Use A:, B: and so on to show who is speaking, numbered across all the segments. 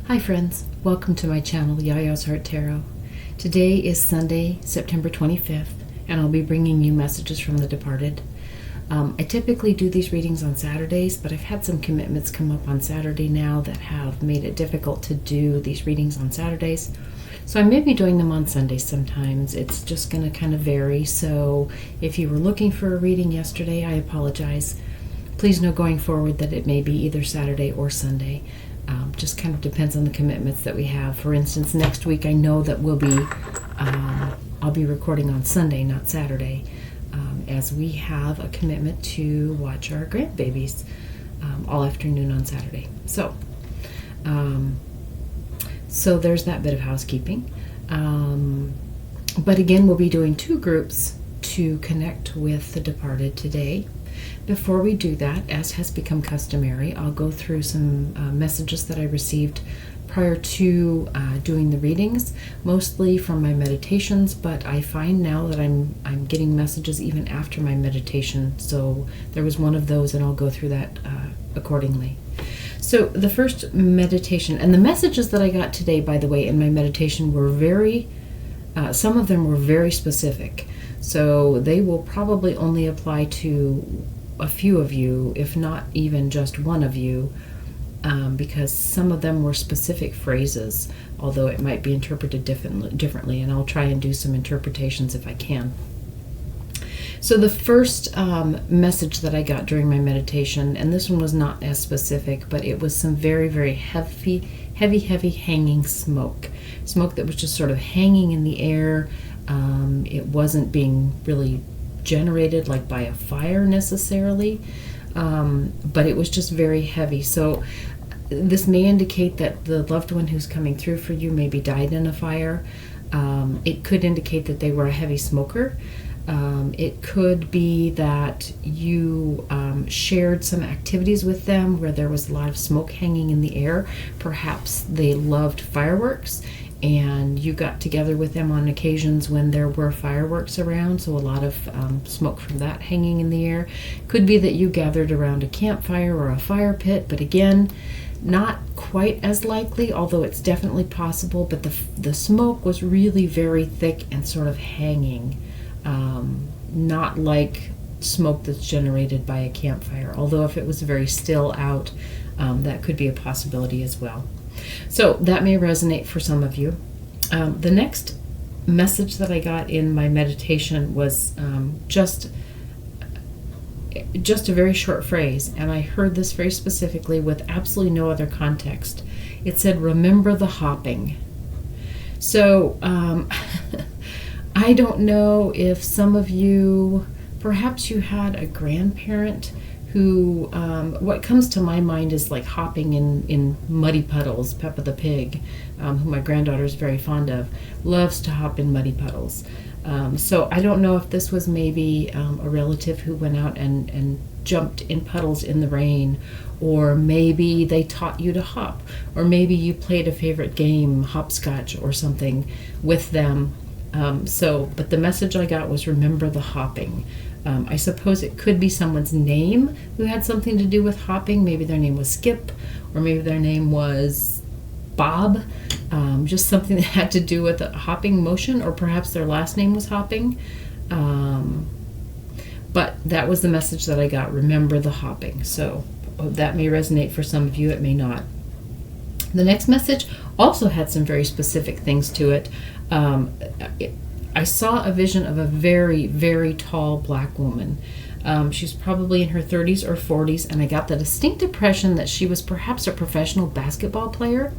A: Hi friends, welcome to my channel, Yaya's Heart Tarot. Today is Sunday, September 25th, and I'll be bringing you messages from the departed. I typically do these readings on Saturdays, but I've had some commitments come up on Saturday now that have made it difficult to do these readings on Saturdays. So I may be doing them on Sundays sometimes. It's just going to kind of vary. So if you were looking for a reading yesterday, I apologize. Please know going forward that it may be either Saturday or Sunday. Just kind of depends on the commitments that we have. For instance, next week I know that I'll be recording on Sunday, not Saturday, as we have a commitment to watch our grandbabies all afternoon on Saturday. So there's that bit of housekeeping. But again, we'll be doing two groups to connect with the departed today. Before we do that, as has become customary, I'll go through some messages that I received prior to doing the readings, mostly from my meditations, but I find now that I'm getting messages even after my meditation, so there was one of those, and I'll go through that accordingly. So the first meditation, and the messages that I got today, by the way, in my meditation were some of them were very specific. So they will probably only apply to a few of you, if not even just one of you, because some of them were specific phrases, although it might be interpreted differently, and I'll try and do some interpretations if I can. So the first message that I got during my meditation, and this one was not as specific, but it was some very, very heavy hanging smoke that was just sort of hanging in the air. It wasn't being really generated like by a fire necessarily, but it was just very heavy. So this may indicate that the loved one who's coming through for you maybe died in a fire. It could indicate that they were a heavy smoker. It could be that you shared some activities with them where there was a lot of smoke hanging in the air. Perhaps they loved fireworks, and you got together with them on occasions when there were fireworks around, so a lot of smoke from that hanging in the air. Could be that you gathered around a campfire or a fire pit, but again, not quite as likely, although it's definitely possible. But the smoke was really very thick and sort of hanging, not like smoke that's generated by a campfire, although if it was very still out, that could be a possibility as well. So that may resonate for some of you. The next message that I got in my meditation was just a very short phrase, and I heard this very specifically with absolutely no other context. It said, "Remember the hopping." So I don't know if some of you, perhaps you had a grandparent who, what comes to my mind is like hopping in muddy puddles. Peppa the pig, who my granddaughter is very fond of, loves to hop in muddy puddles. So I don't know if this was maybe a relative who went out and jumped in puddles in the rain, or maybe they taught you to hop, or maybe you played a favorite game, hopscotch or something, with them. But the message I got was, remember the hopping. I suppose it could be someone's name who had something to do with hopping. Maybe their name was Skip, or maybe their name was Bob. Just something that had to do with a hopping motion, or perhaps their last name was Hopping. But that was the message that I got, remember the hopping. So that may resonate for some of you, it may not. The next message also had some very specific things to it. I saw a vision of a very, very tall black woman. She's probably in her 30s or 40s, and I got the distinct impression that she was perhaps a professional basketball player,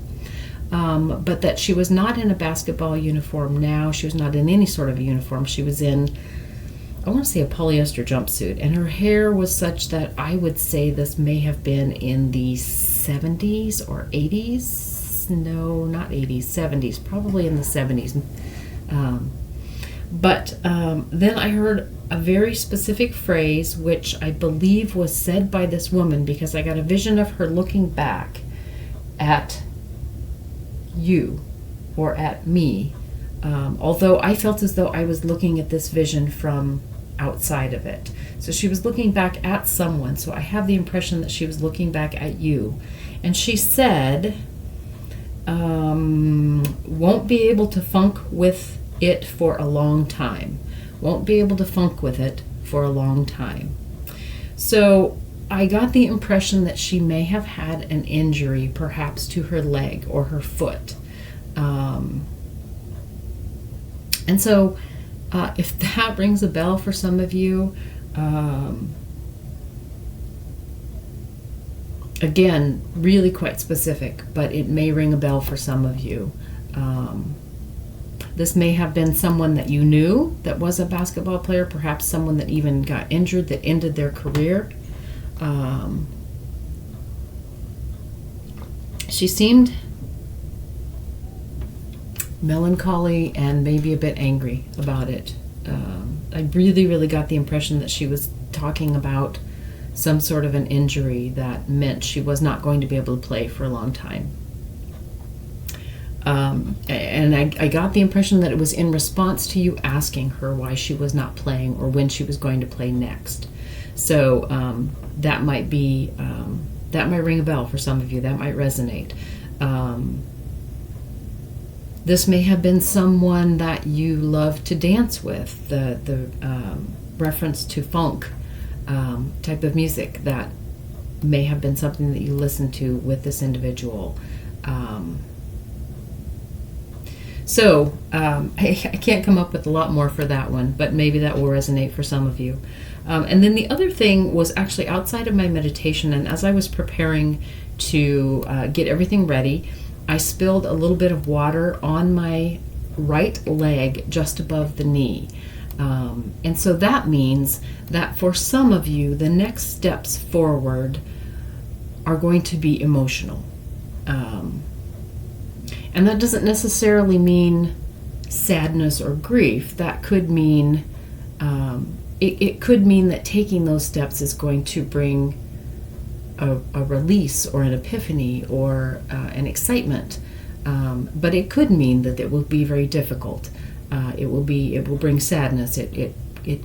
A: but that she was not in a basketball uniform now. She was not in any sort of a uniform. She was in, I want to say, a polyester jumpsuit, and her hair was such that I would say this may have been in the 70s or 80s. No, not 80s, 70s, probably in the 70s. But then I heard a very specific phrase, which I believe was said by this woman, because I got a vision of her looking back at you or at me, although I felt as though I was looking at this vision from outside of it. So she was looking back at someone, so I have the impression that she was looking back at you. And she said, won't be able to funk with it for a long time. Won't be able to funk with it for a long time. So I got the impression that she may have had an injury, perhaps to her leg or her foot. And so if that rings a bell for some of you, again, really quite specific, but it may ring a bell for some of you. This may have been someone that you knew that was a basketball player, perhaps someone that even got injured, that ended their career. She seemed melancholy and maybe a bit angry about it. I really got the impression that she was talking about some sort of an injury that meant she was not going to be able to play for a long time. And I got the impression that it was in response to you asking her why she was not playing or when she was going to play next. So that might be, that might ring a bell for some of you. That might resonate. This may have been someone that you love to dance with. The reference to funk type of music, that may have been something that you listened to with this individual. So I can't come up with a lot more for that one, but maybe that will resonate for some of you. And then the other thing was actually outside of my meditation, and as I was preparing to get everything ready, I spilled a little bit of water on my right leg just above the knee. And so that means that for some of you, the next steps forward are going to be emotional. And that doesn't necessarily mean sadness or grief. That could mean, it could mean that taking those steps is going to bring a release or an epiphany or an excitement. But it could mean that it will be very difficult. It will bring sadness. It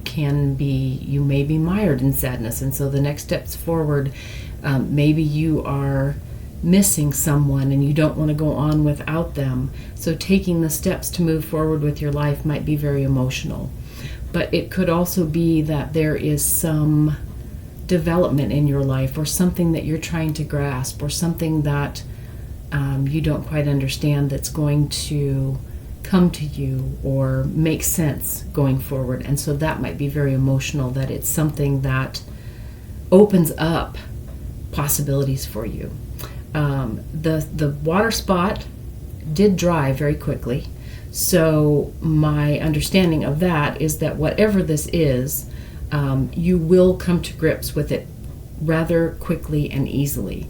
A: can be, you may be mired in sadness. And so the next steps forward, maybe you are missing someone and you don't want to go on without them. So taking the steps to move forward with your life might be very emotional. But it could also be that there is some development in your life or something that you're trying to grasp or something that you don't quite understand that's going to come to you or make sense going forward. And so that might be very emotional, that it's something that opens up possibilities for you. The water spot did dry very quickly. So my understanding of that is that whatever this is, you will come to grips with it rather quickly and easily.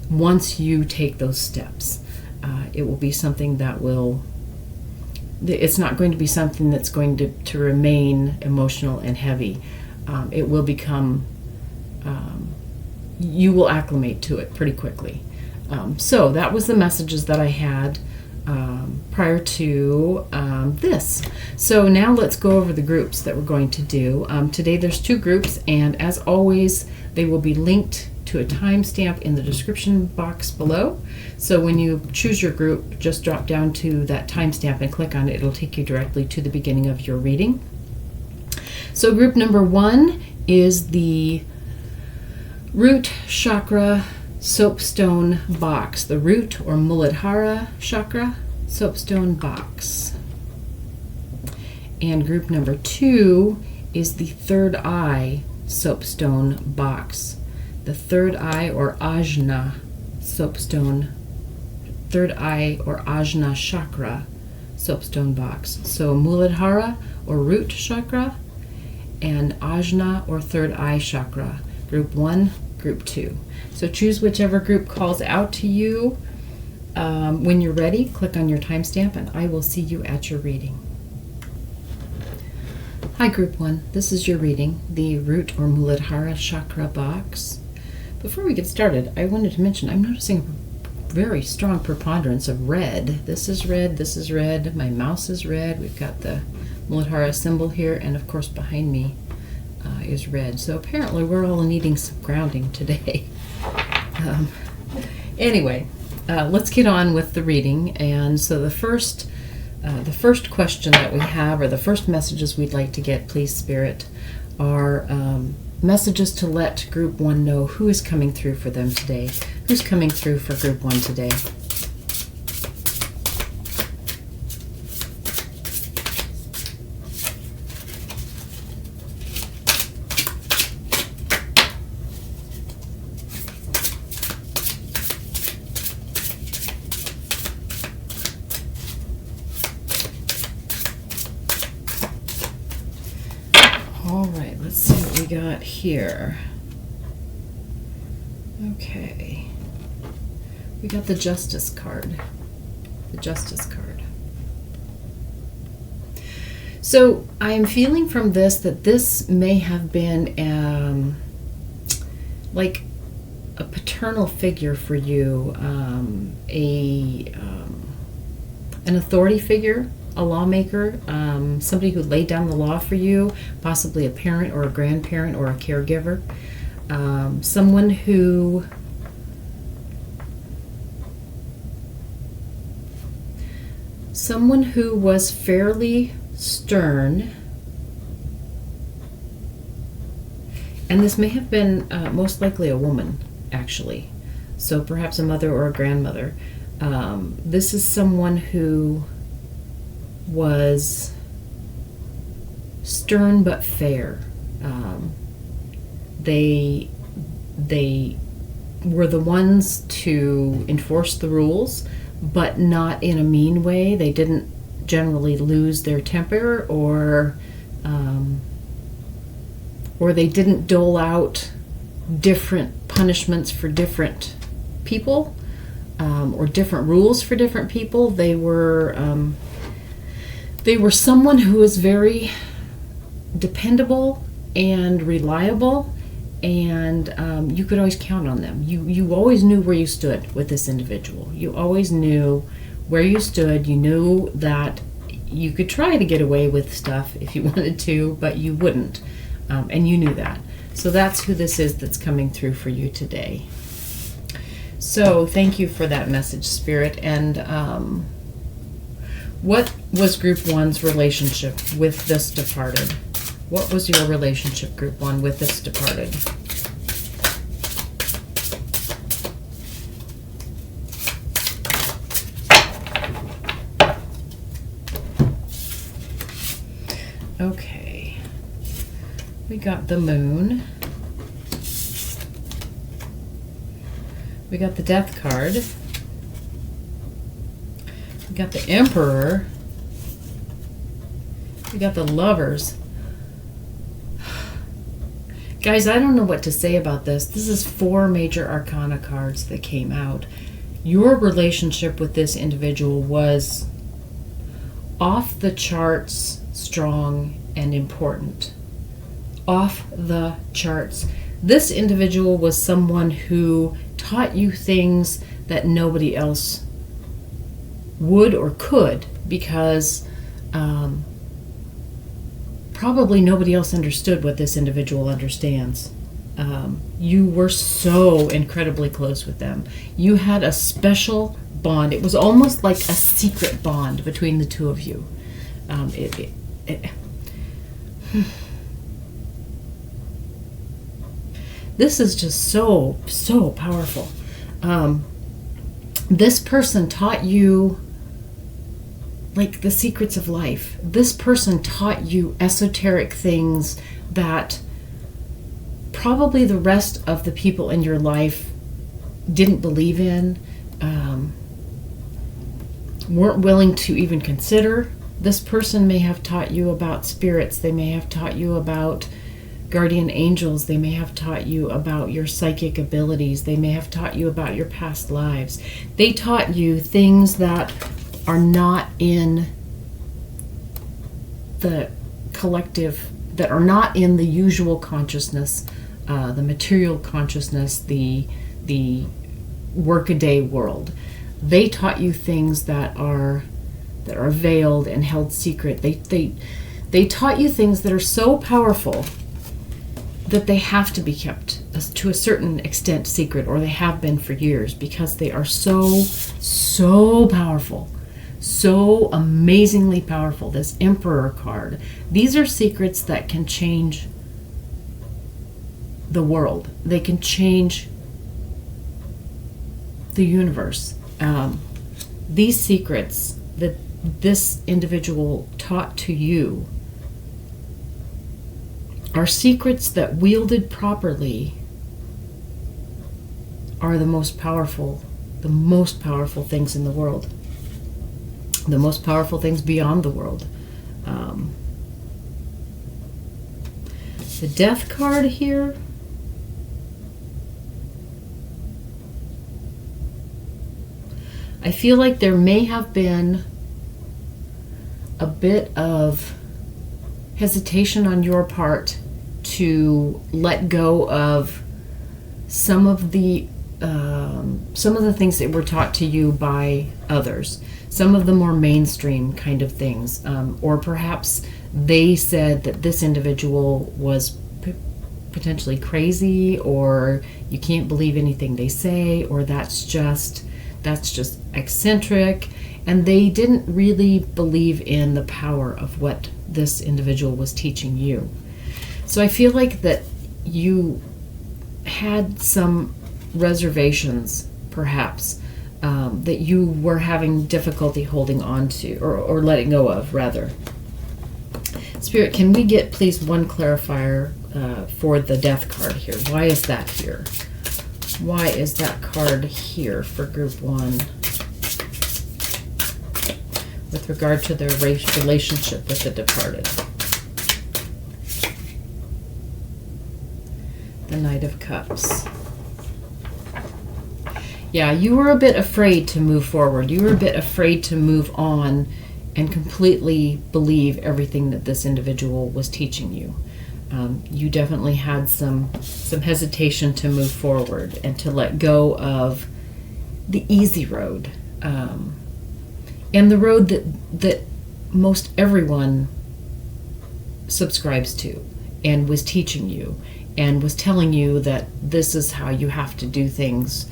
A: Once you take those steps, it will be something that it's not going to be something that's going to remain emotional and heavy. It will become, you will acclimate to it pretty quickly. So that was the messages that I had prior to this. So now let's go over the groups that we're going to do. Today there's 2 groups, and as always, they will be linked to a timestamp in the description box below. So when you choose your group, just drop down to that timestamp and click on it. It'll take you directly to the beginning of your reading. So group number 1 is the root chakra soapstone box, the root or Muladhara chakra soapstone box. And group number 2 is the third eye soapstone box, the third eye or Ajna soapstone, third eye or Ajna chakra soapstone box. So Muladhara or root chakra and Ajna or third eye chakra, group 1, group 2. So choose whichever group calls out to you. When you're ready, click on your timestamp and I will see you at your reading. Hi group 1, this is your reading, the root or Muladhara chakra box. Before we get started, I wanted to mention I'm noticing a very strong preponderance of red. This is red, this is red, my mouse is red, we've got the Muladhara symbol here, and of course behind me is red. So apparently we're all needing some grounding today. Anyway, let's get on with the reading. And so the first question that we have, or the first messages we'd like to get, please, Spirit, are messages to let Group 1 know who is coming through for them today. Who's coming through for Group 1 today? All right, let's see what we got here. Okay. We got the Justice card. The Justice card. So I am feeling from this that this may have been like a paternal figure for you, an authority figure, a lawmaker, somebody who laid down the law for you, possibly a parent or a grandparent or a caregiver, someone who was fairly stern, and this may have been most likely a woman, actually, so perhaps a mother or a grandmother. This is someone who was stern but fair. They were the ones to enforce the rules, but not in a mean way. They didn't generally lose their temper, or they didn't dole out different punishments for different people, or different rules for different people. They were someone who was very dependable and reliable, and you could always count on them. You always knew where you stood with this individual. You always knew where you stood. You knew that you could try to get away with stuff if you wanted to, but you wouldn't, and you knew that. So that's who this is that's coming through for you today. So thank you for that message, Spirit. And what was Group 1's relationship with this departed? What was your relationship, Group 1, with this departed? Okay. We got the Moon. We got the Death card. We got the Emperor. We got the Lovers. Guys, I don't know what to say about this. This is 4 major arcana cards that came out. Your relationship with this individual was off the charts strong and important. Off the charts. This individual was someone who taught you things that nobody else would or could, because probably nobody else understood what this individual understands. You were so incredibly close with them. You had a special bond. It was almost like a secret bond between the two of you. This is just so powerful. This person taught you like the secrets of life. This person taught you esoteric things that probably the rest of the people in your life didn't believe in, weren't willing to even consider. This person may have taught you about spirits. They may have taught you about guardian angels. They may have taught you about your psychic abilities. They may have taught you about your past lives. They taught you things that are not in the collective, that are not in the usual consciousness, the material consciousness, the workaday world. They taught you things that are veiled and held secret. They taught you things that are so powerful that they have to be kept to a certain extent secret, or they have been for years, because they are so powerful, so amazingly powerful. This Emperor card, these are secrets that can change the world. They can change the universe. These secrets that this individual taught to you are secrets that, wielded properly, are the most powerful things in the world, the most powerful things beyond the world. The Death card here, I feel like there may have been a bit of hesitation on your part to let go of some of the things that were taught to you by others, some of the more mainstream kind of things, or perhaps they said that this individual was potentially crazy, or you can't believe anything they say, or that's just eccentric, and they didn't really believe in the power of what this individual was teaching you. So I feel like that you had some reservations, perhaps, that you were having difficulty holding on to, or letting go of, rather. Spirit, can we get, please, one clarifier for the Death card here? Why is that here? Why is that card here for group 1 with regard to their relationship with the departed? The Knight of Cups. Yeah, you were a bit afraid to move forward. You were a bit afraid to move on and completely believe everything that this individual was teaching you. You definitely had some hesitation to move forward and to let go of the easy road, and the road that most everyone subscribes to and was teaching you and was telling you that this is how you have to do things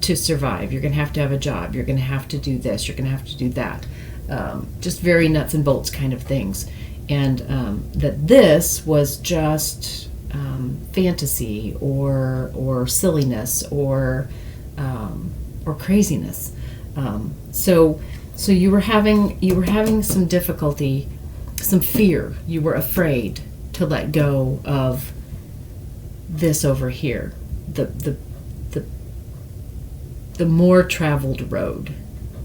A: to survive. You're going to have a job. You're going to have to do this. You're going to have to do that. Just very nuts and bolts kind of things. And that this was just fantasy or silliness or craziness. So you were having some difficulty, some fear. You were afraid to let go of this over here, the more traveled road,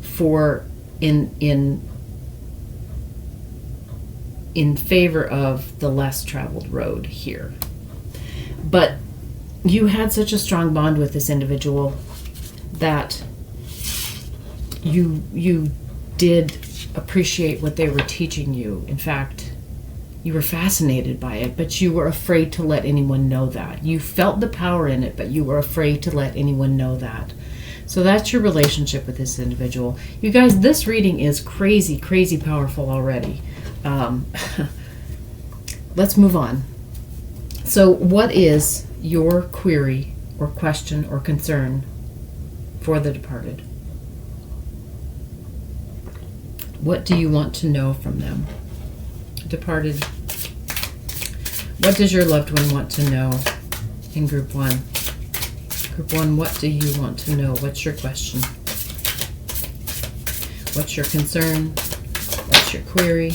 A: for in favor of the less traveled road here. But you had such a strong bond with this individual that you did appreciate what they were teaching you. In fact, you were fascinated by it, but you were afraid to let anyone know that. You felt the power in it, but you were afraid to let anyone know that. So that's your relationship with this individual. You guys, this reading is crazy, crazy powerful already. Let's move on. So what is your query or question or concern for the departed? What do you want to know from them? Departed, what does your loved one want to know in group 1? Group 1, what do you want to know? What's your question? What's your concern? What's your query?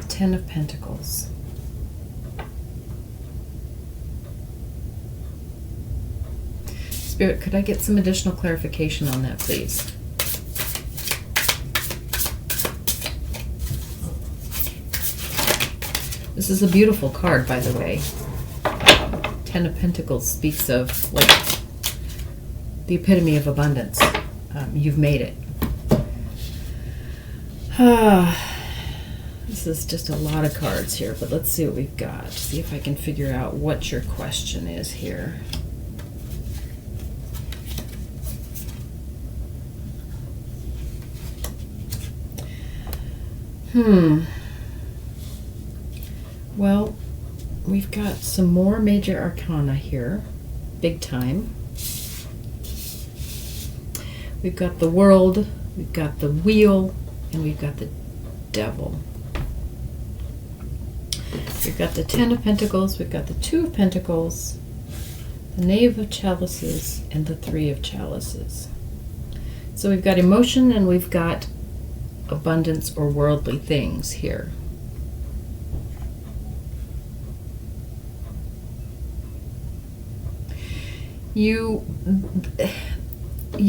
A: 10 of Pentacles. Spirit, could I get some additional clarification on that, please? This is a beautiful card, by the way. 10 of Pentacles speaks of, like, the epitome of abundance. You've made it. This is just a lot of cards here, but let's see what we've got. See if I can figure out what your question is here. Well, we've got some more major arcana here, big time. We've got the World, we've got the Wheel, and we've got the Devil. We've got the Ten of Pentacles, we've got the Two of Pentacles, the Knave of Chalices, and the Three of Chalices. So we've got emotion and we've got abundance or worldly things here. You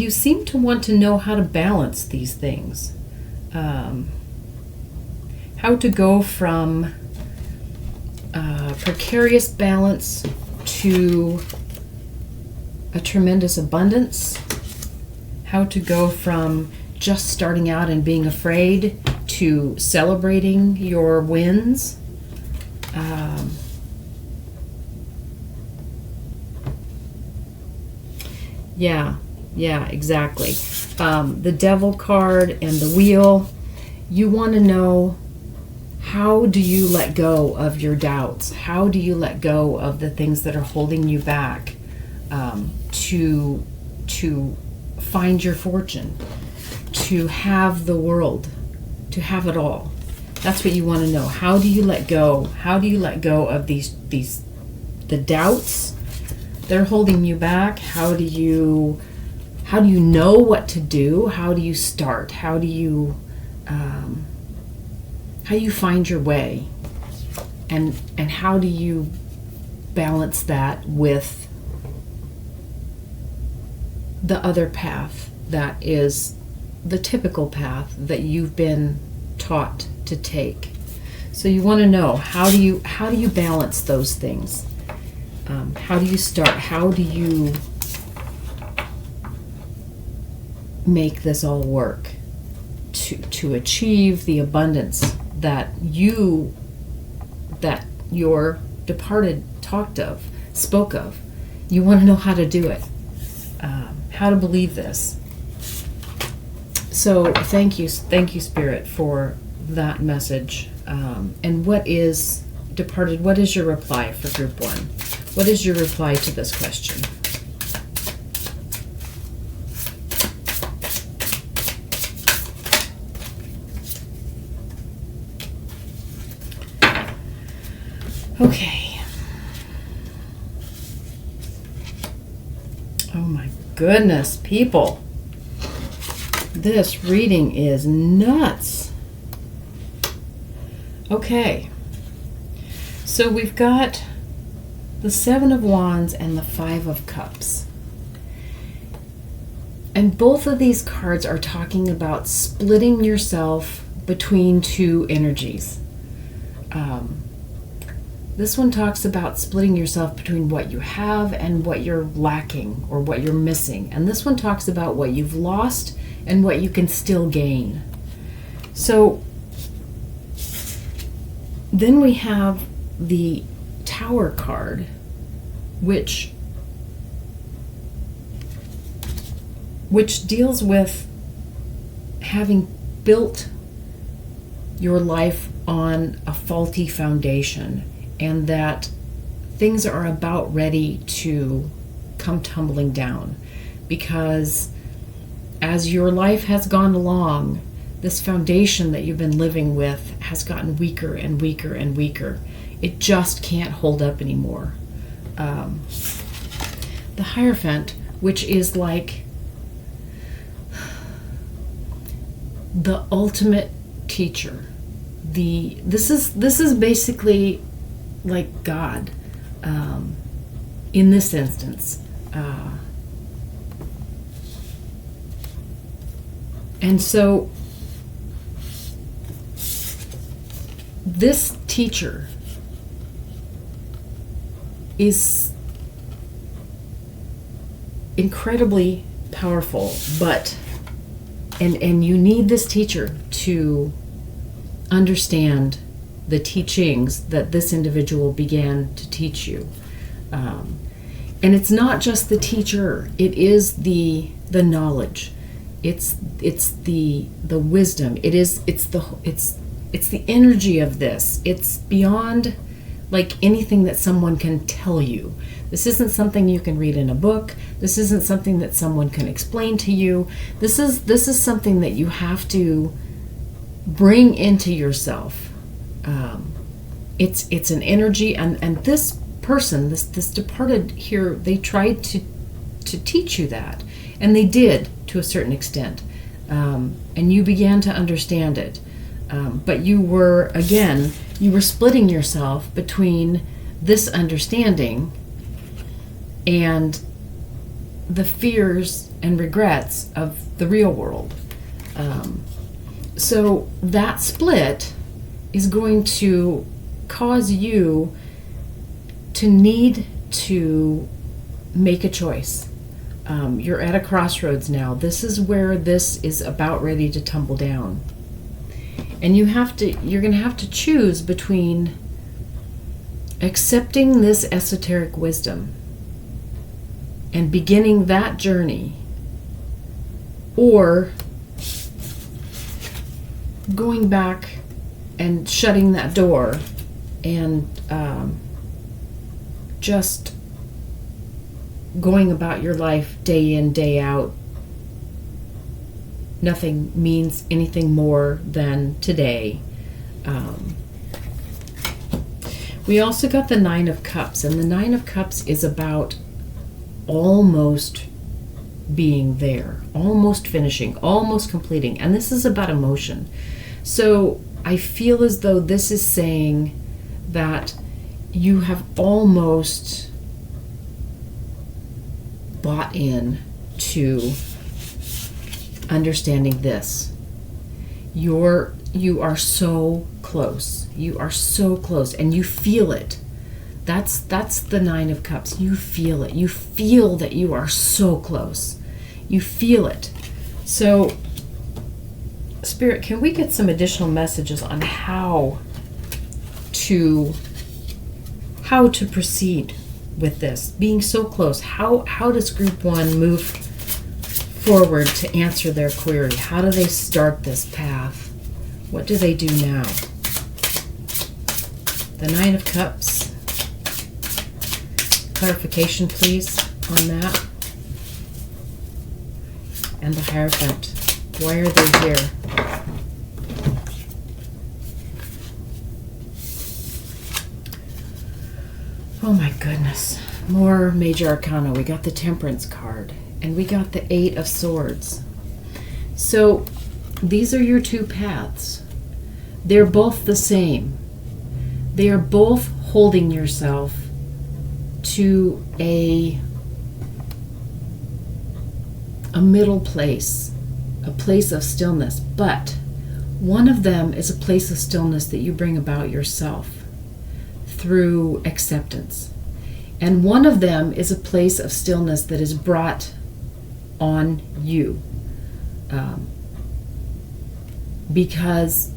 A: seem to want to know how to balance these things. How to go from precarious balance to a tremendous abundance. How to go from just starting out and being afraid to celebrating your wins. Yeah, exactly. The Devil card and the Wheel, you want to know, how do you let go of your doubts? How do you let go of the things that are holding you back to find your fortune, to have the world, to have it all? That's what you want to know. How do you let go? How do you let go of the doubts that are holding you back? How do you know what to do? How do you start? How do you find your way? And how do you balance that with the other path that is the typical path that you've been taught to take? So you want to know, how do you balance those things? How do you start? How do you make this all work to achieve the abundance that your departed spoke of? You want to know how to do it, how to believe this. So thank you, Spirit, for that message. And what is departed? What is your reply for Group 1? What is your reply to this question? Okay. Oh my goodness, people. This reading is nuts. Okay. So we've got the Seven of Wands and the Five of Cups. And both of these cards are talking about splitting yourself between two energies. This one talks about splitting yourself between what you have and what you're lacking or what you're missing. And this one talks about what you've lost and what you can still gain. So then we have the Tower card, which deals with having built your life on a faulty foundation, and that things are about ready to come tumbling down, because as your life has gone along, this foundation that you've been living with has gotten weaker and weaker and weaker. It just can't hold up anymore. The Hierophant, which is like the ultimate teacher. This is basically like God in this instance. And so this teacher is incredibly powerful, but and you need this teacher to understand the teachings that this individual began to teach you. And it's not just the teacher, it is the knowledge. It's the wisdom. It's the energy of this. It's beyond like anything that someone can tell you. This isn't something you can read in a book. This isn't something that someone can explain to you. This is something that you have to bring into yourself. It's an energy, and this person, this departed here, they tried to teach you that, and they did to a certain extent, and you began to understand it. But you were splitting yourself between this understanding and the fears and regrets of the real world. So that split is going to cause you to need to make a choice. You're at a crossroads now. This is where this is about ready to tumble down. And you're going to have to choose between accepting this esoteric wisdom and beginning that journey, or going back and shutting that door and just going about your life day in, day out. Nothing means anything more than today. We also got the 9 of Cups, and the 9 of Cups is about almost being there, almost finishing, almost completing, and this is about emotion. So I feel as though this is saying that you have almost bought in to understanding this. You are so close. You are so close, and you feel it. That's the 9 of Cups. You feel it. You feel that you are so close. You feel it. So, Spirit, can we get some additional messages on how to proceed with this? Being so close, how does Group 1 move forward to answer their query? How do they start this path? What do they do now? The 9 of Cups. Clarification, please, on that. And the Hierophant. Why are they here? Oh my goodness. More Major Arcana. We got the Temperance card. And we got the 8 of Swords. So these are your two paths. They're both the same. They are both holding yourself to a middle place, a place of stillness. But one of them is a place of stillness that you bring about yourself through acceptance. And one of them is a place of stillness that is brought on you because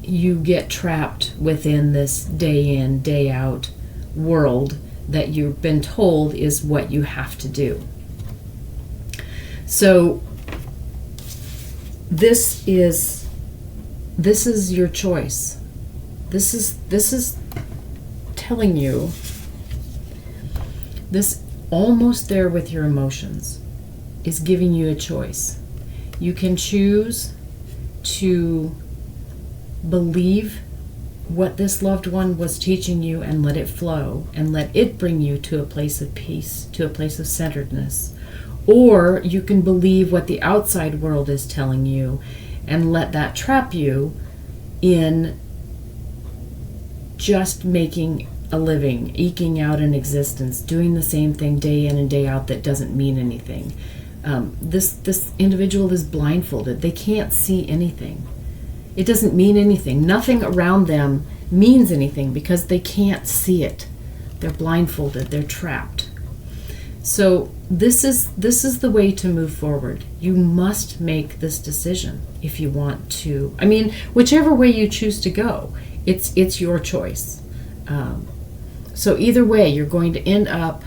A: you get trapped within this day in, day out world that you've been told is what you have to do. So this is your choice. This is telling you this almost there with your emotions is giving you a choice. You can choose to believe what this loved one was teaching you and let it flow and let it bring you to a place of peace, to a place of centeredness. Or you can believe what the outside world is telling you and let that trap you in just making a living, eking out an existence, doing the same thing day in and day out that doesn't mean anything. This individual is blindfolded. They can't see anything. It doesn't mean anything. Nothing around them means anything because they can't see it. They're blindfolded. They're trapped. So this is the way to move forward. You must make this decision if you want to. I mean, whichever way you choose to go, it's your choice. So either way, you're going to end up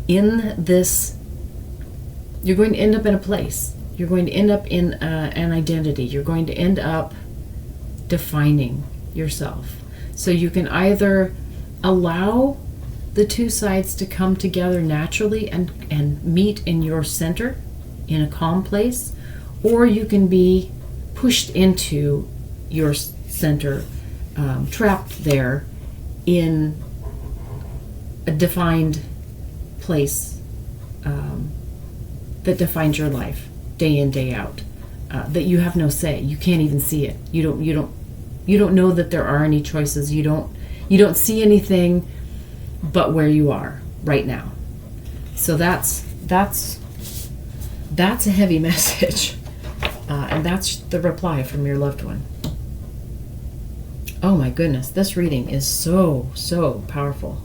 A: in this. You're going to end up in a place. You're going to end up in an identity. You're going to end up defining yourself. So you can either allow the two sides to come together naturally and meet in your center in a calm place, or you can be pushed into your center, trapped there in a defined place that defines your life day in, day out, that you have no say. You can't even see it. You don't know that there are any choices. You don't see anything but where you are right now. So that's a heavy message, and that's the reply from your loved one. Oh my goodness, this reading is so powerful.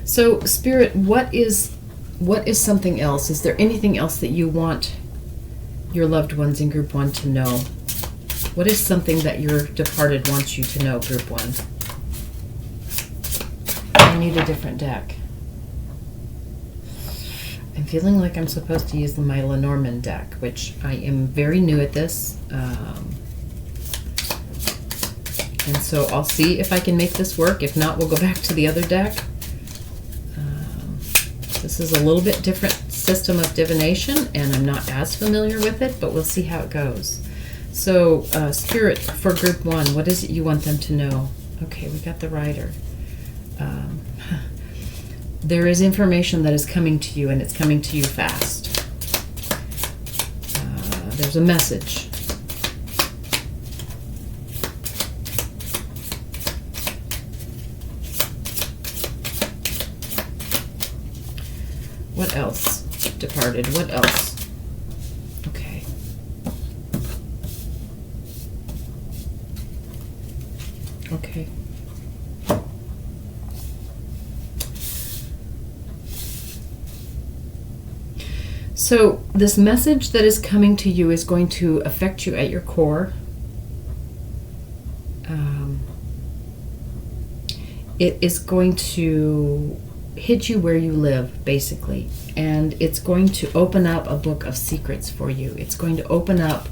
A: So Spirit, what is something else? Is there anything else that you want your loved ones in Group 1 to know? What is something that your departed wants you to know, Group 1? I need a different deck. I'm feeling like I'm supposed to use my Lenormand deck, which I am very new at this. And so I'll see if I can make this work. If not, we'll go back to the other deck. This is a little bit different system of divination, and I'm not as familiar with it, but we'll see how it goes. So, Spirit, for Group 1, what is it you want them to know? Okay, we got the Rider. There is information that is coming to you, and it's coming to you fast. There's a message. What else? Departed. What else? Okay. Okay. So this message that is coming to you is going to affect you at your core. It is going to hit you where you live, basically, and it's going to open up a book of secrets for you. It's going to open up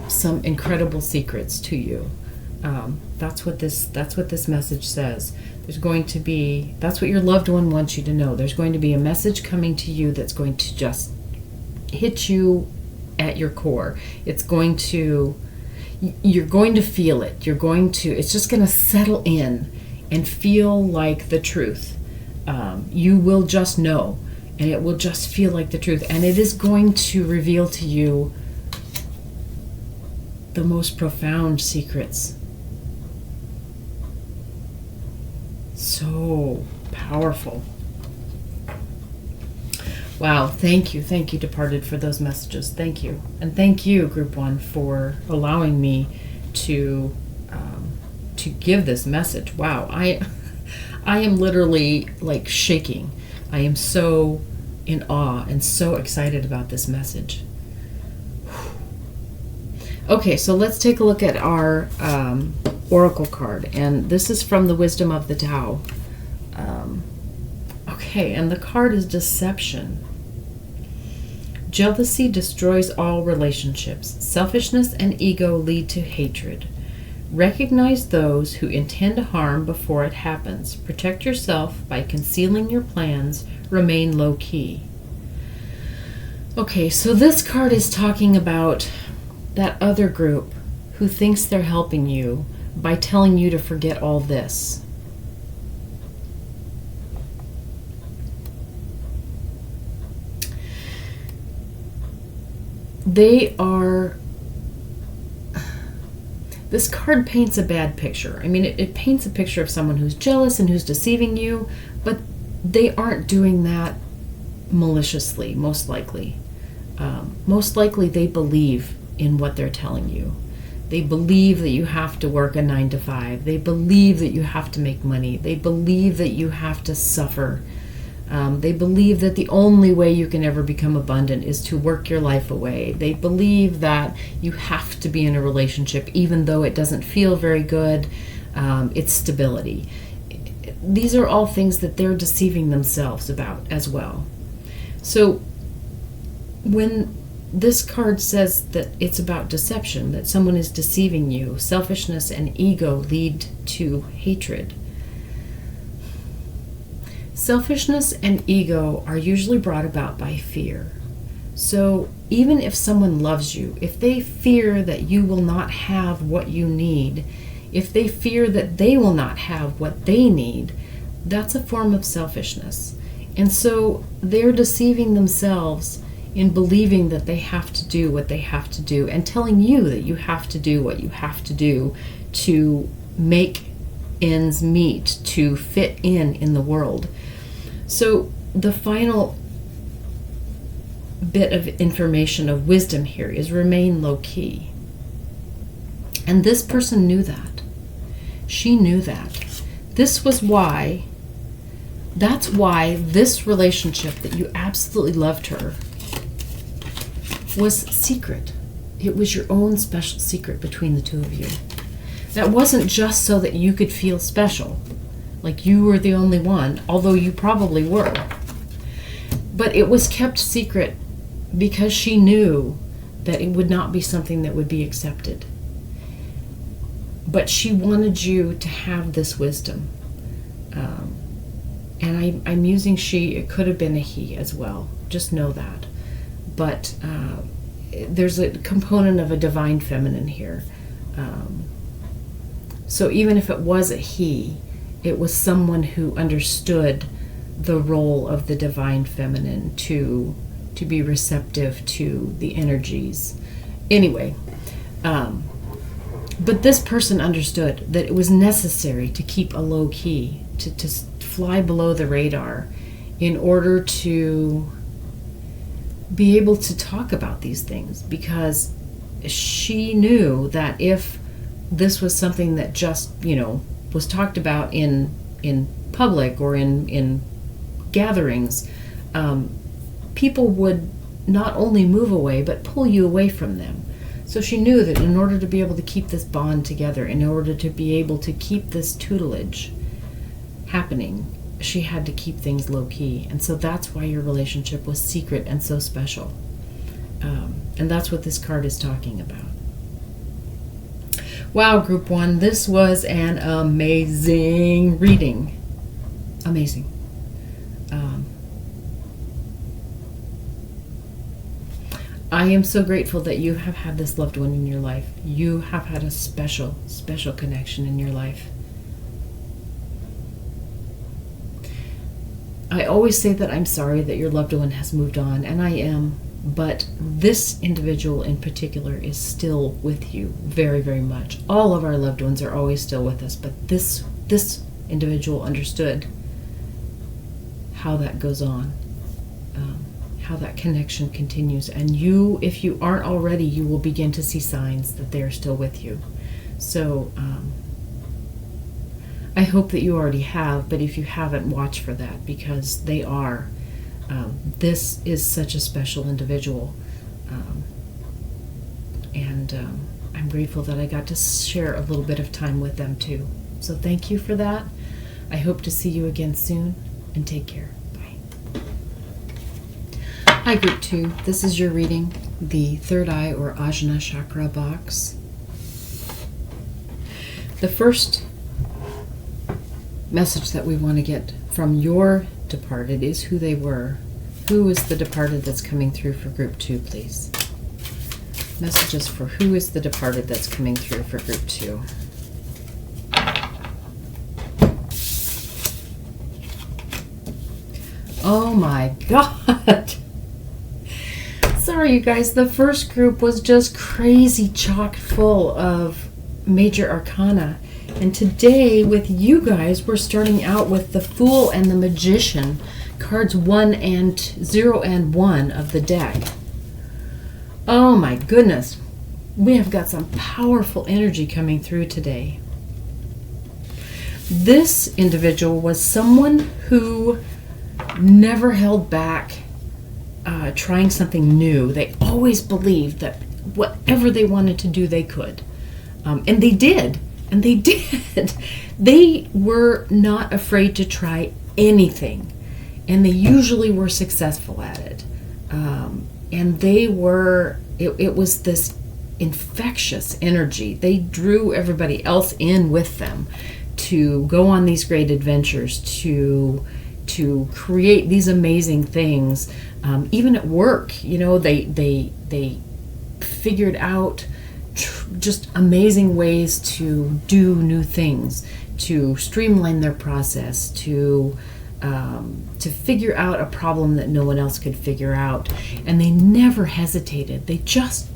A: some incredible secrets to you. That's what this message says. There's going to be, that's what your loved one wants you to know. There's going to be a message coming to you that's going to just hit you at your core. You're going to feel it. It's just going to settle in and feel like the truth. You will just know, and it will just feel like the truth. And it is going to reveal to you the most profound secrets. So powerful. Wow, thank you, Departed, for those messages. Thank you. And thank you, Group 1, for allowing me to give this message. Wow, I am literally like shaking. I am so in awe and so excited about this message. Okay, so let's take a look at our oracle card, and this is from the Wisdom of the Tao. Okay, and the card is Deception. Jealousy destroys all relationships. Selfishness and ego lead to hatred. Recognize those who intend harm before it happens. Protect yourself by concealing your plans. Remain low-key. Okay, so this card is talking about that other group who thinks they're helping you by telling you to forget all this. This card paints a bad picture. I mean, it paints a picture of someone who's jealous and who's deceiving you, but they aren't doing that maliciously, most likely. Most likely they believe in what they're telling you. They believe that you have to work a 9 to 5. They believe that you have to make money. They believe that you have to suffer. They believe that the only way you can ever become abundant is to work your life away. They believe that you have to be in a relationship even though it doesn't feel very good. It's stability. These are all things that they're deceiving themselves about as well. So when this card says that it's about deception, that someone is deceiving you. Selfishness and ego lead to hatred. Selfishness and ego are usually brought about by fear. So even if someone loves you, if they fear that you will not have what you need, if they fear that they will not have what they need, that's a form of selfishness. And so they're deceiving themselves in believing that they have to do what they have to do and telling you that you have to do what you have to do to make ends meet, to fit in the world. So the final bit of information of wisdom here is remain low-key. And this person knew that. She knew that. That's why this relationship that you absolutely loved her was secret. It was your own special secret between the two of you. That wasn't just so that you could feel special, like you were the only one, although you probably were. But it was kept secret because she knew that it would not be something that would be accepted. But she wanted you to have this wisdom. And I'm using she, it could have been a he as well. Just know that. But there's a component of a divine feminine here. So even if it was a he, it was someone who understood the role of the divine feminine to be receptive to the energies. Anyway, but this person understood that it was necessary to keep a low key, to fly below the radar in order to be able to talk about these things, because she knew that if this was something that just, was talked about in public or in gatherings, people would not only move away but pull you away from them. So she knew that in order to be able to keep this bond together, in order to be able to keep this tutelage happening, she had to keep things low-key. And so that's why your relationship was secret and so special. And that's what this card is talking about. Wow, Group 1, this was an amazing reading. Amazing. I am so grateful that you have had this loved one in your life. You have had a special, special connection in your life. I always say that I'm sorry that your loved one has moved on, and I am, but this individual in particular is still with you very, very much. All of our loved ones are always still with us, but this individual understood how that goes on, how that connection continues. And you, if you aren't already, you will begin to see signs that they are still with you. So I hope that you already have, but if you haven't, watch for that, because they are. This is such a special individual. And I'm grateful that I got to share a little bit of time with them too. So thank you for that. I hope to see you again soon, and take care. Bye. Hi, Group 2. This is your reading, the third eye or Ajna chakra box. The first message that we want to get from your departed is who they were. Who is the departed that's coming through for Group 2, please? Messages for who is the departed that's coming through for Group 2. Oh my God. Sorry, you guys. The first group was just crazy chock full of major arcana. And today, with you guys, we're starting out with the Fool and the Magician, cards 0 and 1 of the deck. Oh my goodness. We have got some powerful energy coming through today. This individual was someone who never held back trying something new. They always believed that whatever they wanted to do, they could. And they did. And they did. They were not afraid to try anything. And they usually were successful at it. they were, it was this infectious energy. They drew everybody else in with them to go on these great adventures, to create these amazing things. Even at work, you know, they figured out just amazing ways to do new things, to streamline their process, to figure out a problem that no one else could figure out. And they never hesitated. They just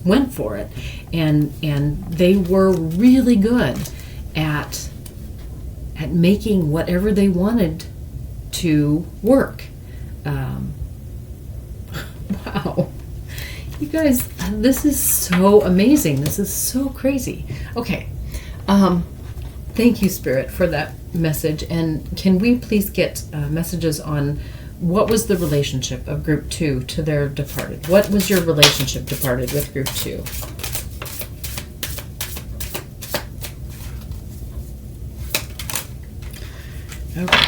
A: went for it. And they were really good at making whatever they wanted to work. Wow. You guys, this is so amazing. This is so crazy. Okay. Thank you, Spirit, for that message. And can we please get messages on what was the relationship of Group 2 to their departed? What was your relationship departed with Group 2? Okay.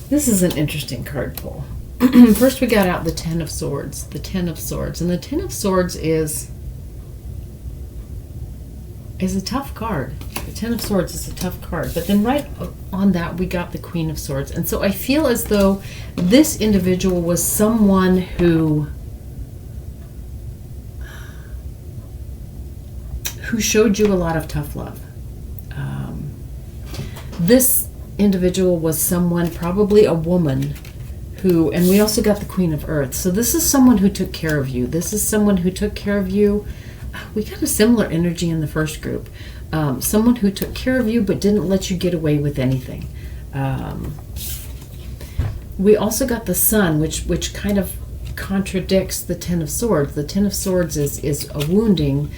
A: This is an interesting card pull. First we got out the Ten of Swords. The Ten of Swords. And the Ten of Swords is a tough card. The Ten of Swords is a tough card. But then right on that we got the Queen of Swords. And so I feel as though this individual was someone who showed you a lot of tough love. This individual was someone, probably a woman, who, and we also got the Queen of Earth. So this is someone who took care of you. This is someone who took care of you. We got a similar energy in the first group. Someone who took care of you but didn't let you get away with anything. We also got the Sun, which kind of contradicts the Ten of Swords. The Ten of Swords is a wounding.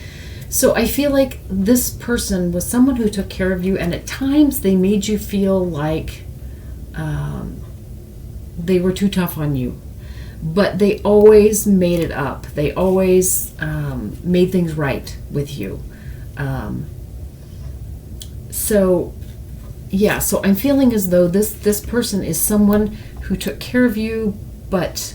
A: So I feel like this person was someone who took care of you, and at times they made you feel like they were too tough on you. But they always made it up. They always made things right with you. So I'm feeling as though this person is someone who took care of you, but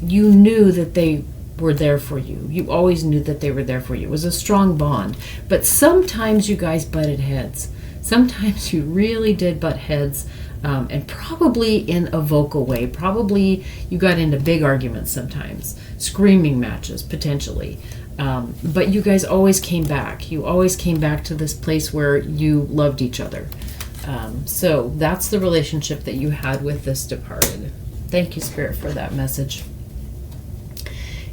A: you knew that they were there for you. You always knew that they were there for you. It was a strong bond. But sometimes you guys butted heads. Sometimes you really did butt heads, and probably in a vocal way. Probably you got into big arguments sometimes, screaming matches potentially. But you guys always came back. You always came back to this place where you loved each other. So that's the relationship that you had with this departed. Thank you, Spirit, for that message.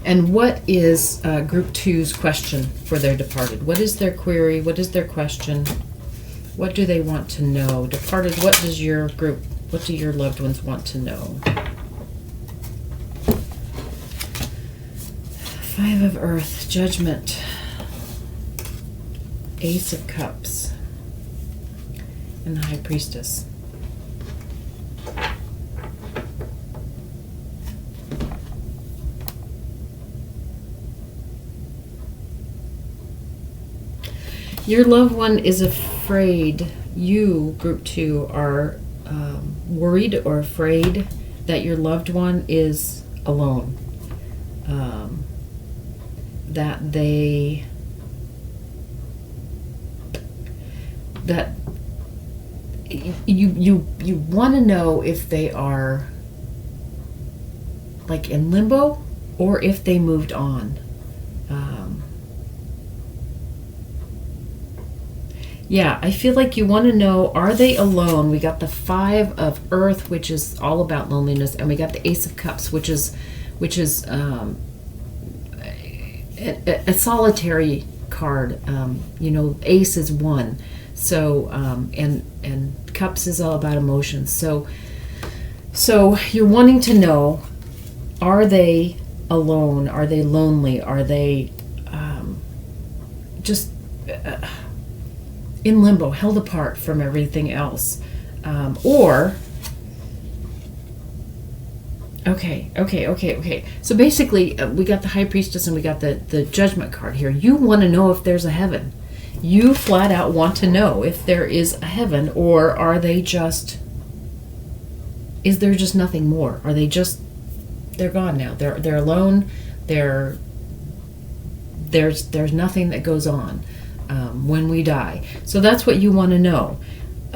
A: And what is Group 2's question for their departed? What is their query? What is their question? What do they want to know? Departed, what do your loved ones want to know? Five of Earth, Judgment, Ace of Cups, and the High Priestess. Your loved one is afraid. You, Group 2, are worried or afraid that your loved one is alone. That you want to know if they are like in limbo or if they moved on. I feel like you want to know, are they alone? We got the Five of Earth, which is all about loneliness, and we got the Ace of Cups, which is a solitary card. Ace is one, so and Cups is all about emotions. So you're wanting to know, are they alone? Are they lonely? Are they just in limbo, held apart from everything else? Or Okay. So basically, we got the high priestess and we got the judgment card here. You want to know if there's a heaven. You flat out want to know if there is a heaven, or is there just nothing more? Are they just, they're gone now. They're alone. There's nothing that goes on when we die. So that's what you want to know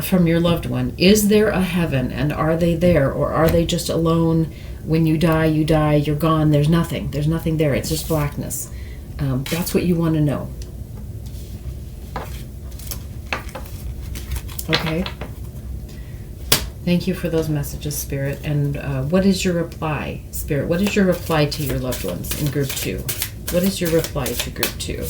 A: from your loved one. Is there a heaven, and are they there, or are they just alone? When you die, you're gone. There's nothing there. It's just blackness. That's what you want to know. Okay. Thank you for those messages, Spirit. And what is your reply, Spirit? What is your reply to your loved ones in group 2? What is your reply to group 2?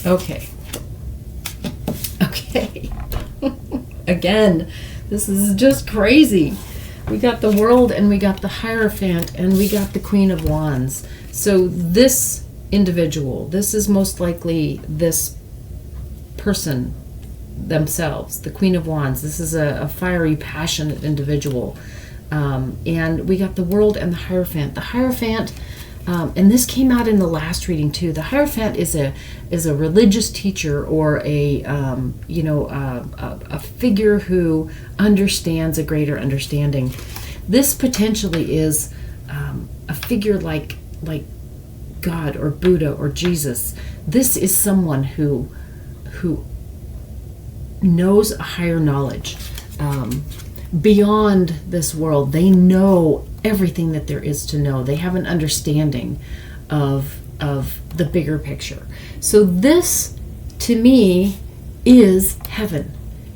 A: Okay. Again, this is just crazy. We got the World, and we got the Hierophant, and we got the Queen of Wands. So this individual, this is most likely this person themselves, the Queen of Wands. This is a fiery, passionate individual. And we got the World and the Hierophant. The Hierophant, and this came out in the last reading too. The Hierophant is a religious teacher, or a figure who understands a greater understanding. This potentially is a figure like God or Buddha or Jesus. This is someone who knows a higher knowledge beyond this world. They know everything that there is to know. They have an understanding of the bigger picture. So this, to me, is heaven.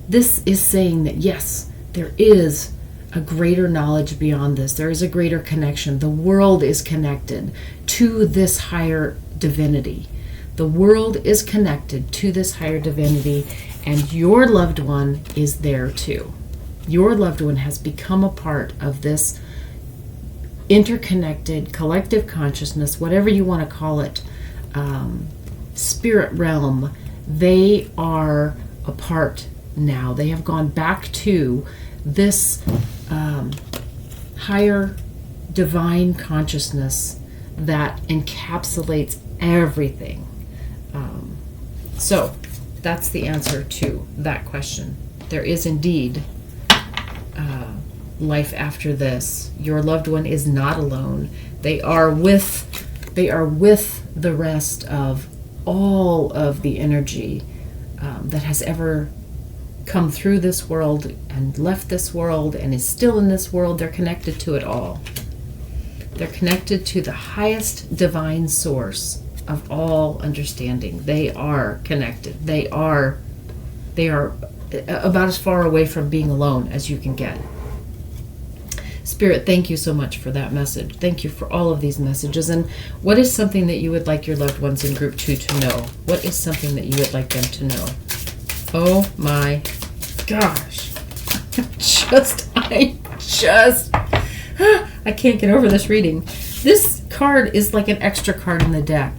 A: This is saying that yes, there is a greater knowledge beyond this. There is a greater connection. The world is connected to this higher divinity. The world is connected to this higher divinity, and your loved one is there too. Your loved one has become a part of this interconnected collective consciousness, whatever you want to call it, spirit realm. They are a part now. They have gone back to this higher divine consciousness that encapsulates everything. So that's the answer to that question. There is indeed life after this. Your loved one is not alone. They are with the rest of all of the energy that has ever come through this world and left this world and is still in this world. They're connected to it all. They're connected to the highest divine source of all understanding. They are connected. They are about as far away from being alone as you can get. Spirit, thank you so much for that message. Thank you for all of these messages. And what is something that you would like your loved ones in group 2 to know? What is something that you would like them to know? Oh my gosh. I can't get over this reading. This card is like an extra card in the deck.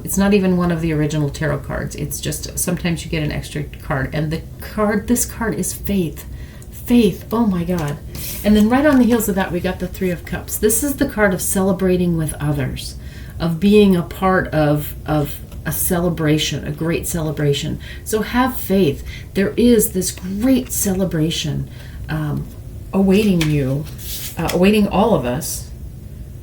A: It's not even one of the original tarot cards. It's just sometimes you get an extra card. And this card is faith. Faith. Oh my God. And then right on the heels of that, we got the Three of Cups. This is the card of celebrating with others, of being a part of a celebration, a great celebration. So have faith. There is this great celebration awaiting you, awaiting all of us.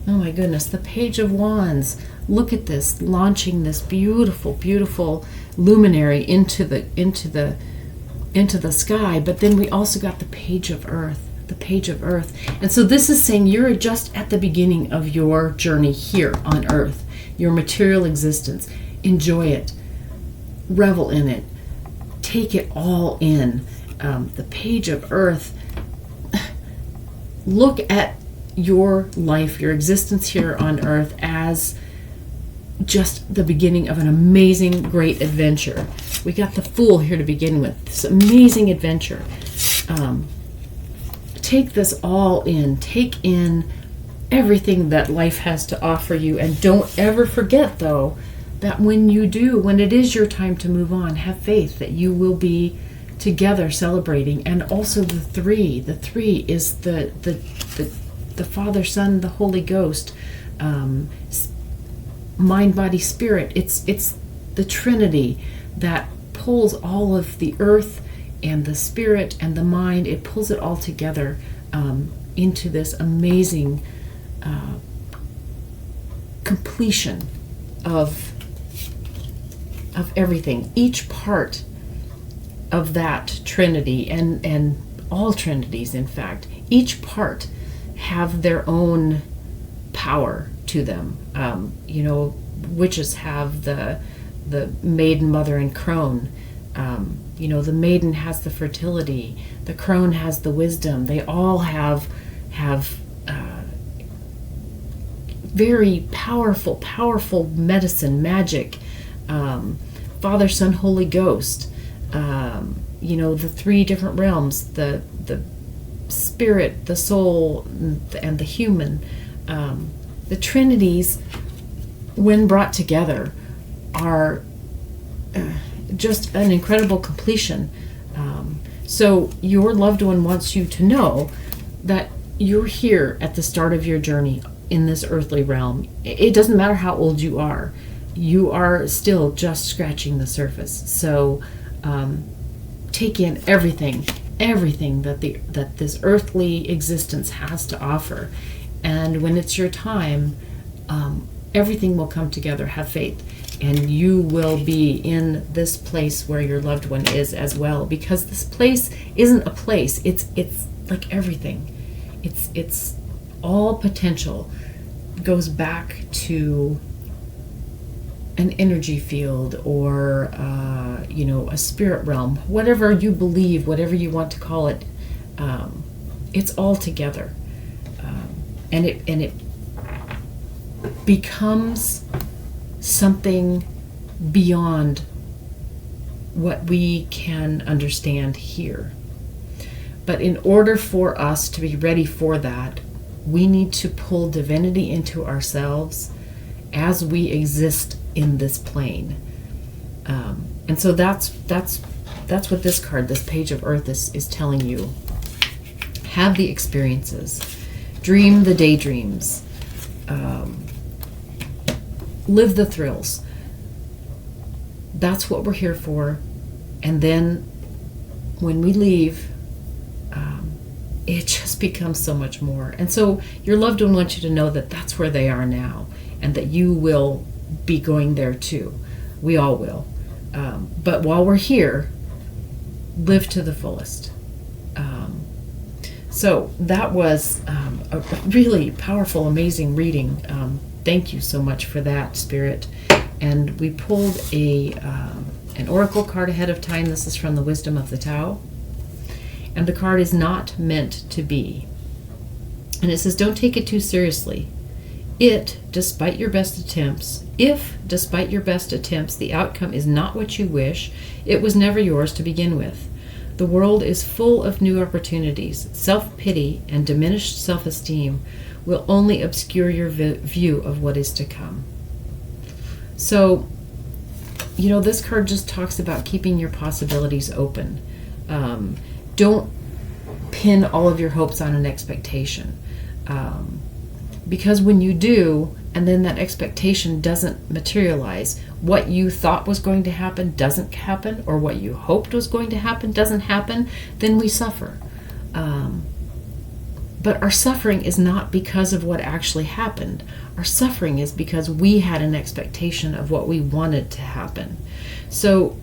A: Oh my goodness, the Page of Wands. Look at this, launching this beautiful, beautiful luminary into the sky. But then we also got the Page of Earth. The Page of Earth. And so this is saying you're just at the beginning of your journey here on Earth, your material existence. Enjoy it. Revel in it. Take it all in. The Page of Earth. Look at your life, your existence here on Earth as just the beginning of an amazing, great adventure. We got the Fool here to begin with. This amazing adventure. Take this all in. Take in everything that life has to offer you. And don't ever forget, though, that when it is your time to move on, have faith that you will be together celebrating. And also the three is the Father, Son, the Holy Ghost, mind, body, spirit. It's the Trinity that pulls all of the earth and the spirit and the mind. It pulls it all together into this amazing completion of everything. Each part of that Trinity, and all Trinities, in fact, each part have their own power to them. Witches have the maiden, mother, and crone. The maiden has the fertility, the crone has the wisdom. They all have very powerful medicine, magic. Father, Son, Holy Ghost. The three different realms: the spirit, the soul, and the human. The Trinities, when brought together, are just an incredible completion. So your loved one wants you to know that you're here at the start of your journey in this earthly realm. It doesn't matter how old you are still just scratching the surface. So take in everything that this earthly existence has to offer. And when it's your time, everything will come together. Have faith. And you will be in this place where your loved one is as well. Because this place isn't a place. It's like everything. It's all potential. It goes back to an energy field or a spirit realm. Whatever you believe, whatever you want to call it, it's all together. And it becomes something beyond what we can understand here. But in order for us to be ready for that, we need to pull divinity into ourselves as we exist in this plane. And so that's what this card, this Page of Earth, is telling you. Have the experiences. Dream the daydreams. Live the thrills. That's what we're here for. And then when we leave, it just becomes so much more. And so your loved one wants you to know that that's where they are now, and that you will be going there too. We all will. But while we're here, live to the fullest. So that was a really powerful, amazing reading. Thank you so much for that, Spirit. And we pulled an oracle card ahead of time. This is from the Wisdom of the Tao. And the card is not meant to be. And it says, don't take it too seriously. If, despite your best attempts, the outcome is not what you wish, it was never yours to begin with. The world is full of new opportunities. Self-pity and diminished self-esteem will only obscure your view of what is to come. So, this card just talks about keeping your possibilities open. Don't pin all of your hopes on an expectation. Because when you do, and then that expectation doesn't materialize, what you thought was going to happen doesn't happen, or what you hoped was going to happen doesn't happen, then we suffer. But our suffering is not because of what actually happened. Our suffering is because we had an expectation of what we wanted to happen. So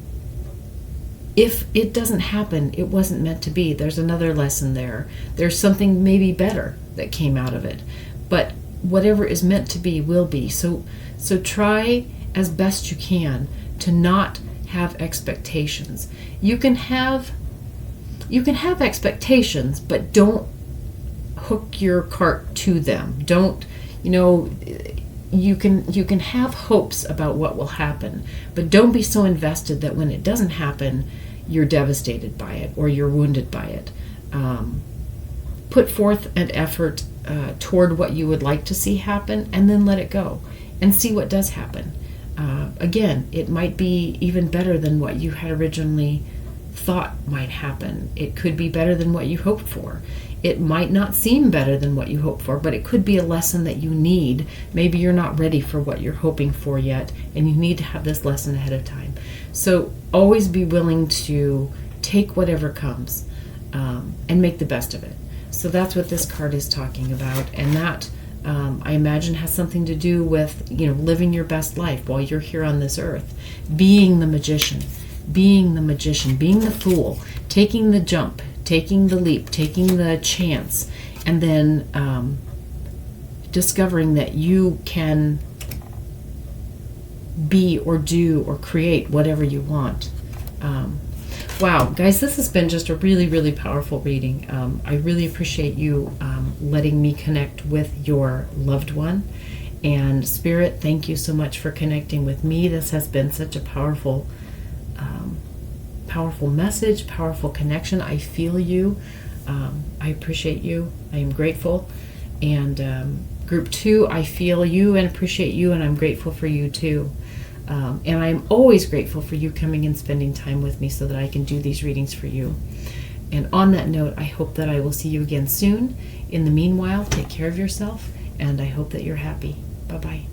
A: if it doesn't happen, it wasn't meant to be. There's another lesson there. There's something maybe better that came out of it. But whatever is meant to be will be. So try as best you can to not have expectations. You can have expectations, but don't hook your cart to them. Don't, you can have hopes about what will happen, but don't be so invested that when it doesn't happen, you're devastated by it or you're wounded by it. put forth an effort toward what you would like to see happen, and then let it go and see what does happen. Again, it might be even better than what you had originally thought might happen. It could be better than what you hoped for. It might not seem better than what you hoped for, but it could be a lesson that you need. Maybe you're not ready for what you're hoping for yet, and you need to have this lesson ahead of time. So always be willing to take whatever comes and make the best of it. So that's what this card is talking about, and that I imagine has something to do with, living your best life while you're here on this earth, being the magician, being the fool, taking the jump, taking the leap, taking the chance, and then discovering that you can be or do or create whatever you want. Wow, guys, this has been just a really, really powerful reading. I really appreciate you letting me connect with your loved one. And Spirit, thank you so much for connecting with me. This has been such a powerful message, powerful connection. I feel you. I appreciate you. I am grateful. And group 2, I feel you and appreciate you, and I'm grateful for you too. And I'm always grateful for you coming and spending time with me so that I can do these readings for you. And on that note, I hope that I will see you again soon. In the meanwhile, take care of yourself, and I hope that you're happy. Bye-bye.